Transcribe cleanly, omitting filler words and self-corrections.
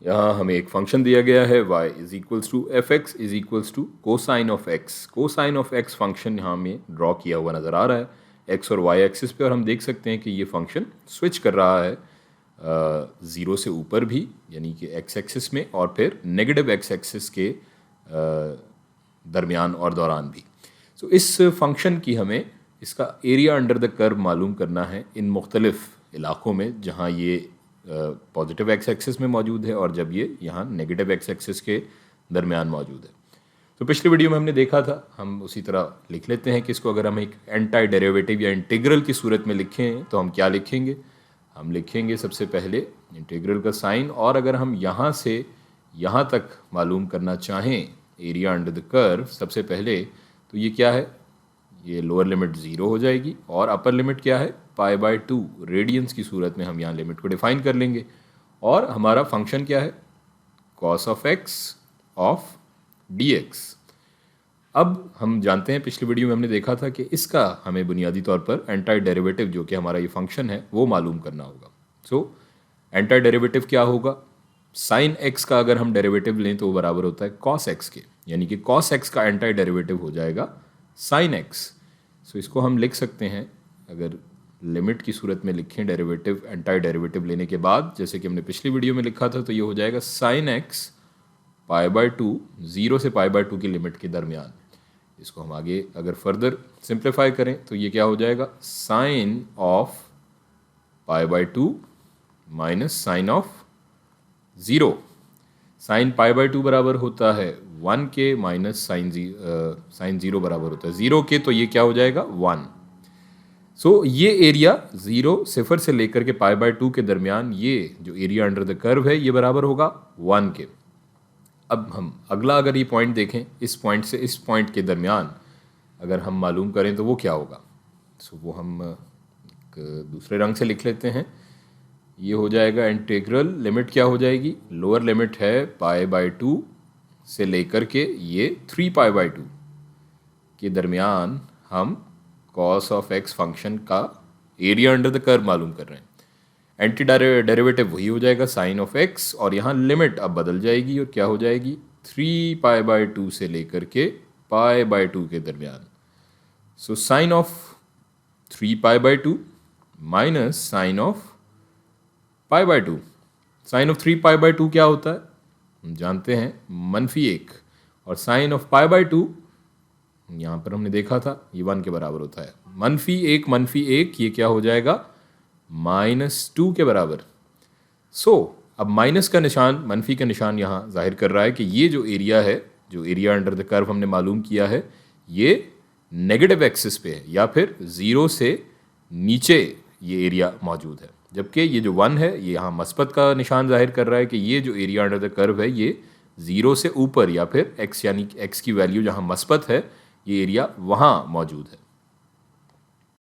यहाँ हमें एक फंक्शन दिया गया है y is equals to f x is equals to cosine of x. Cosine of x function यहाँ हमें ड्रॉ किया हुआ नज़र आ रहा है एक्स और वाई एक्सिस पे, और हम देख सकते हैं कि ये फंक्शन स्विच कर रहा है ज़ीरो से ऊपर भी, यानी कि एक्स एक्सिस में, और फिर नेगेटिव एक्स एक्सिस के दरमियान और दौरान भी। सो इस फंक्शन की हमें इसका एरिया अंडर द कर्व मालूम करना है इन मुख्तलिफ इलाक़ों में जहाँ ये पॉजिटिव एक्स एक्सिस में मौजूद है और जब ये यहाँ नेगेटिव एक्स एक्सिस के दरमियान मौजूद है। तो पिछली वीडियो में हमने देखा था, हम उसी तरह लिख लेते हैं कि इसको अगर हम एक एंटाई डेरिवेटिव या इंटीग्रल की सूरत में लिखें तो हम क्या लिखेंगे। हम लिखेंगे सबसे पहले इंटीग्रल का साइन, और अगर हम यहाँ से यहाँ तक मालूम करना चाहें एरिया अंडर द कर्व सबसे पहले, तो ये क्या है, ये लोअर लिमिट 0 हो जाएगी और अपर लिमिट क्या है, π/2 रेडियंस की सूरत में हम यहाँ लिमिट को डिफाइन कर लेंगे। और हमारा फंक्शन क्या है, cos of x of dx। अब हम जानते हैं, पिछली वीडियो में हमने देखा था कि इसका हमें बुनियादी तौर पर एंटाई डेरिवेटिव जो कि हमारा ये फंक्शन है वो मालूम करना होगा। सो एंटाई डेरिवेटिव क्या होगा, साइन x का अगर हम डेरिवेटिव लें तो वो बराबर होता है cos x के, यानी कि cos x का एंटाई डेरिवेटिव हो जाएगा sin x। सो इसको हम लिख सकते हैं, अगर लिमिट की सूरत में लिखें डेरिवेटिव एंटाई डेरिवेटिव लेने के बाद, जैसे कि हमने पिछली वीडियो में लिखा था, तो ये हो जाएगा sin x π/2, 0 से π/2 की लिमिट के दरमियान। इसको हम आगे अगर फर्दर सिंप्लीफाई करें तो ये क्या हो जाएगा, sine of π/2 minus sine of 0। Sine π/2 बराबर होता है 1 के, माइनस साइन 0 बराबर होता है 0 के, तो ये क्या हो जाएगा 1। सो ये एरिया 0 सिफर से लेकर के π/2 के दरमियान, ये जो एरिया अंडर द कर्व है ये बराबर होगा 1 के। अब हम अगला अगर ये पॉइंट देखें, इस पॉइंट से इस पॉइंट के दरमियान अगर हम मालूम करें तो वो क्या होगा। सो वो हम एक दूसरे रंग से लिख लेते हैं। ये हो जाएगा इंटीग्रल, लिमिट क्या हो जाएगी, लोअर लिमिट है π/2 से लेकर के ये 3π/2 के दरमियान हम cos ऑफ x फंक्शन का एरिया अंडर द कर्व मालूम कर रहे हैं। एंटी डेरिवेटिव वही हो जाएगा साइन ऑफ x, और यहाँ लिमिट अब बदल जाएगी और क्या हो जाएगी 3π/2 से लेकर के π/2 के दरमियान। So sine of 3π/2 minus sine of π/2। Sine of 3π/2 क्या होता है, हम जानते हैं -1, और साइन ऑफ π/2 यहाँ पर हमने देखा था ये 1 के बराबर होता है। -1 ये क्या हो जाएगा -2 के बराबर। सो अब माइनस का निशान, मनफी का निशान यहाँ जाहिर कर रहा है कि ये जो एरिया है, जो एरिया अंडर द कर्व हमने मालूम किया है, ये नेगेटिव एक्सिस पे है या फिर 0 से नीचे ये एरिया मौजूद है, जबकि ये जो 1 है ये यहाँ मस्बत का निशान जाहिर कर रहा है कि ये जो एरिया अंडर द कर्व है ये 0 से ऊपर या फिर x, यानी x की वैल्यू जहाँ मस्बत है ये एरिया वहाँ मौजूद है।